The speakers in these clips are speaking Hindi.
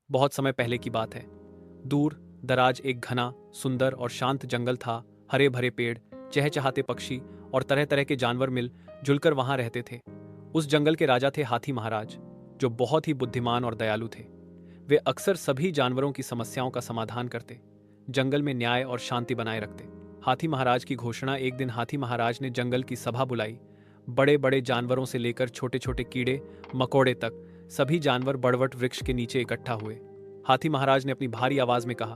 बहुत समय पहले की बात है। दूर दराज एक घना, सुंदर और शांत जंगल था। हरे भरे पेड़, चहचहाते पक्षी और तरह तरह के जानवर मिल जुलकर वहां रहते थे। उस जंगल के राजा थे हाथी महाराज, जो बहुत ही बुद्धिमान और दयालु थे। वे अक्सर सभी जानवरों की समस्याओं का समाधान करते, जंगल में न्याय और शांति बनाए रखते। हाथी महाराज की घोषणा एक दिन हाथी महाराज ने जंगल की सभा बुलाई। बड़े बड़े जानवरों से लेकर छोटे छोटे कीड़े मकोड़े तक सभी जानवर बड़वट वृक्ष के नीचे इकट्ठा हुए। हाथी महाराज ने अपनी भारी आवाज में कहा,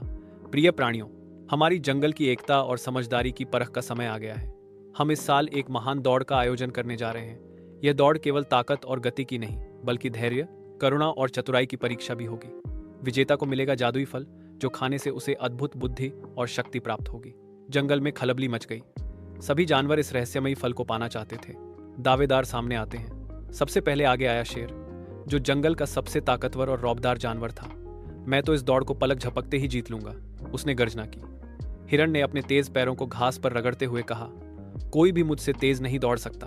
प्रिय प्राणियों, हमारी जंगल की एकता और समझदारी की परख का समय आ गया है। हम इस साल एक महान दौड़ का आयोजन करने जा रहे हैं। यह दौड़ केवल ताकत और गति की नहीं, बल्कि धैर्य, करुणा और चतुराई की परीक्षा भी होगी। विजेता को मिलेगा जादुई फल, जो खाने से उसे अद्भुत बुद्धि और शक्ति प्राप्त होगी। जंगल में खलबली मच गई। सभी जानवर इस रहस्यमयी फल को पाना चाहते थे। दावेदार सामने आते हैं। सबसे पहले आगे आया शेर, जो जंगल का सबसे ताकतवर और रौबदार जानवर था। मैं तो इस दौड़ को पलक झपकते ही जीत लूंगा, उसने गर्जना की। हिरण ने अपने तेज पैरों को घास पर रगड़ते हुए कहा, कोई भी मुझसे तेज नहीं दौड़ सकता।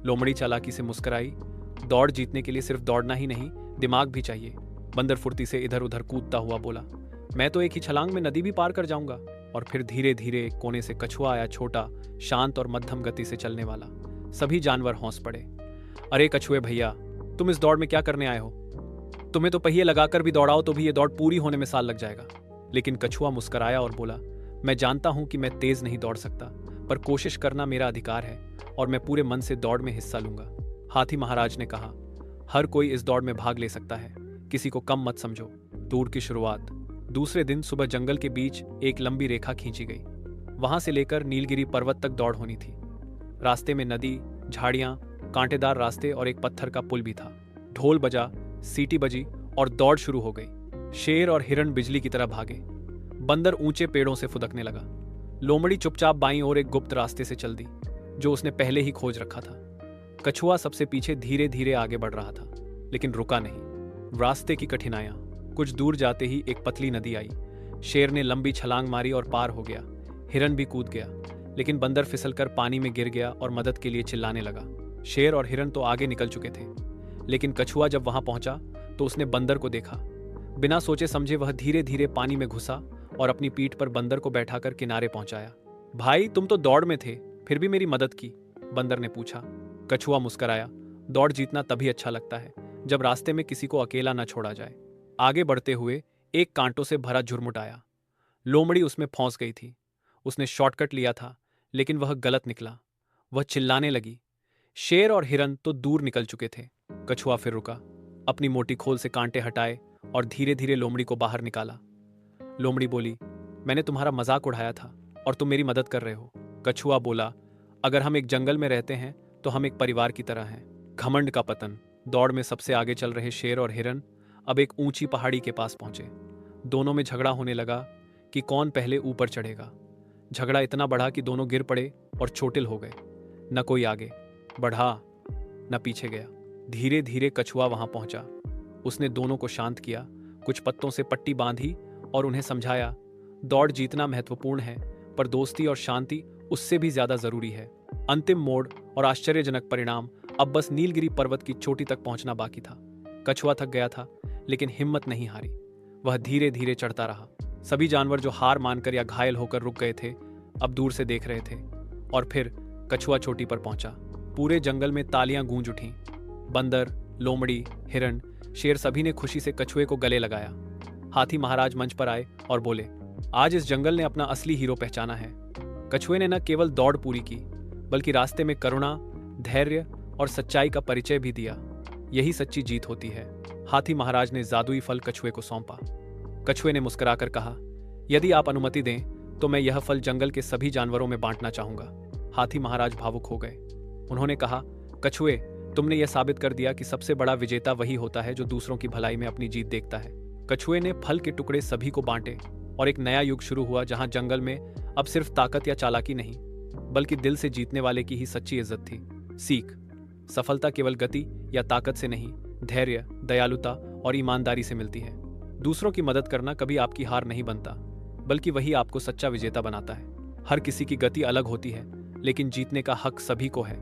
लोमड़ी चालाकी से मुस्कुराई, दौड़ जीतने के लिए सिर्फ दौड़ना ही नहीं, दिमाग भी चाहिए। बंदर फुर्ती से इधर उधर कूदता हुआ बोला, मैं तो एक ही छलांग में नदी भी पार कर जाऊंगा। और फिर धीरे धीरे एक कोने से कछुआ आया, छोटा, शांत और मध्यम गति से चलने वाला। सभी जानवर हौंस पड़े। अरे कछुए भैया, तुम इस दौड़ में क्या करने आए हो? तुम्हें तो पहिए लगाकर भी दौड़ाओ तो भी ये दौड़ पूरी होने में साल लग जाएगा। लेकिन कछुआ मुस्कुराया और बोला, मैं जानता हूं कि मैं तेज नहीं दौड़ सकता, पर कोशिश करना मेरा अधिकार है और मैं पूरे मन से दौड़ में हिस्सा लूंगा। हाथी महाराज ने कहा, हर कोई इस दौड़ में भाग ले सकता है, किसी को कम मत समझो। दौड़ की शुरुआत। दूसरे दिन सुबह जंगल के बीच एक लंबी रेखा खींची गई। वहां से लेकर नीलगिरी पर्वत तक दौड़ होनी थी। रास्ते में नदी, झाड़ियां, कांटेदार रास्ते और एक पत्थर का पुल भी था। ढोल बजा, सीटी बजी और दौड़ शुरू हो गई। शेर और हिरण बिजली की तरह भागे। बंदर ऊंचे पेड़ों से फुदकने लगा। लोमड़ी चुपचाप बाईं ओर एक गुप्त रास्ते से चल दी, जो उसने पहले ही खोज रखा था। कछुआ सबसे पीछे धीरे धीरे आगे बढ़ रहा था, लेकिन रुका नहीं। रास्ते की कठिनाइयां। कुछ दूर जाते ही एक पतली नदी आई। शेर ने लंबी छलांग मारी और पार हो गया। हिरण भी कूद गया, लेकिन बंदर फिसलकर पानी में गिर गया और मदद के लिए चिल्लाने लगा। शेर और हिरण तो आगे निकल चुके थे, लेकिन कछुआ जब वहां पहुंचा तो उसने बंदर को देखा। बिना सोचे समझे वह धीरे धीरे पानी में घुसा और अपनी पीठ पर बंदर को बैठाकर किनारे पहुंचाया। भाई, तुम तो दौड़ में थे, फिर भी मेरी मदद की? बंदर ने पूछा। कछुआ मुस्कुराया, दौड़ जीतना तभी अच्छा लगता है जब रास्ते में किसी को अकेला न छोड़ा जाए। आगे बढ़ते हुए एक कांटों से भरा झुरमुट आया। लोमड़ी उसमें फंस गई थी। उसने शॉर्टकट लिया था, लेकिन वह गलत निकला। वह चिल्लाने लगी। शेर और हिरण तो दूर निकल चुके थे। कछुआ फिर रुका, अपनी मोटी खोल से कांटे हटाए और धीरे धीरे लोमड़ी को बाहर निकाला। लोमड़ी बोली, मैंने तुम्हारा मजाक उड़ाया था और तुम मेरी मदद कर रहे हो। कछुआ बोला, अगर हम एक जंगल में रहते हैं तो हम एक परिवार की तरह हैं। घमंड का पतन। दौड़ में सबसे आगे चल रहे शेर और हिरण अब एक ऊंची पहाड़ी के पास पहुंचे। दोनों में झगड़ा होने लगा कि कौन पहले ऊपर चढ़ेगा। झगड़ा इतना बढ़ा कि दोनों गिर पड़े और चोटिल हो गए। न कोई आगे बढ़ा न पीछे गया। धीरे धीरे कछुआ वहां पहुंचा। उसने दोनों को शांत किया, कुछ पत्तों से पट्टी बांधी और उन्हें समझाया, दौड़ जीतना महत्वपूर्ण है, पर दोस्ती और शांति उससे भी ज्यादा जरूरी है। अंतिम मोड़ और आश्चर्यजनक परिणाम। अब बस नीलगिरी पर्वत की चोटी तक पहुंचना बाकी था। कछुआ थक गया था, लेकिन हिम्मत नहीं हारी। वह धीरे धीरे चढ़ता रहा। सभी जानवर जो हार मानकर या घायल होकर रुक गए थे, अब दूर से देख रहे थे। और फिर कछुआ चोटी पर पहुंचा। पूरे जंगल में तालियां गूंज उठीं। बंदर, लोमड़ी, हिरण, शेर सभी ने खुशी से कछुए को गले लगाया। हाथी महाराज मंच पर आए और बोले, आज इस जंगल ने अपना असली हीरो पहचाना है। कछुए ने न केवल दौड़ पूरी की, बल्कि रास्ते में करुणा, धैर्य और सच्चाई का परिचय भी दिया। यही सच्ची जीत होती है। हाथी महाराज ने जादुई फल कछुए को सौंपा। कछुए ने मुस्कुराकर कहा, यदि आप अनुमति दें तो मैं यह फल जंगल के सभी जानवरों में बांटना चाहूंगा। हाथी महाराज भावुक हो गए। उन्होंने कहा, कछुए, तुमने यह साबित कर दिया कि सबसे बड़ा विजेता वही होता है जो दूसरों की भलाई में अपनी जीत देखता है। कछुए ने फल के टुकड़े सभी को बांटे और एक नया युग शुरू हुआ, जहां जंगल में अब सिर्फ ताकत या चालाकी नहीं, बल्कि दिल से जीतने वाले की ही सच्ची इज्जत थी। सीख। सफलता केवल गति या ताकत से नहीं, धैर्य, दयालुता और ईमानदारी से मिलती है। दूसरों की मदद करना कभी आपकी हार नहीं बनता, बल्कि वही आपको सच्चा विजेता बनाता है। हर किसी की गति अलग होती है, लेकिन जीतने का हक सभी को है।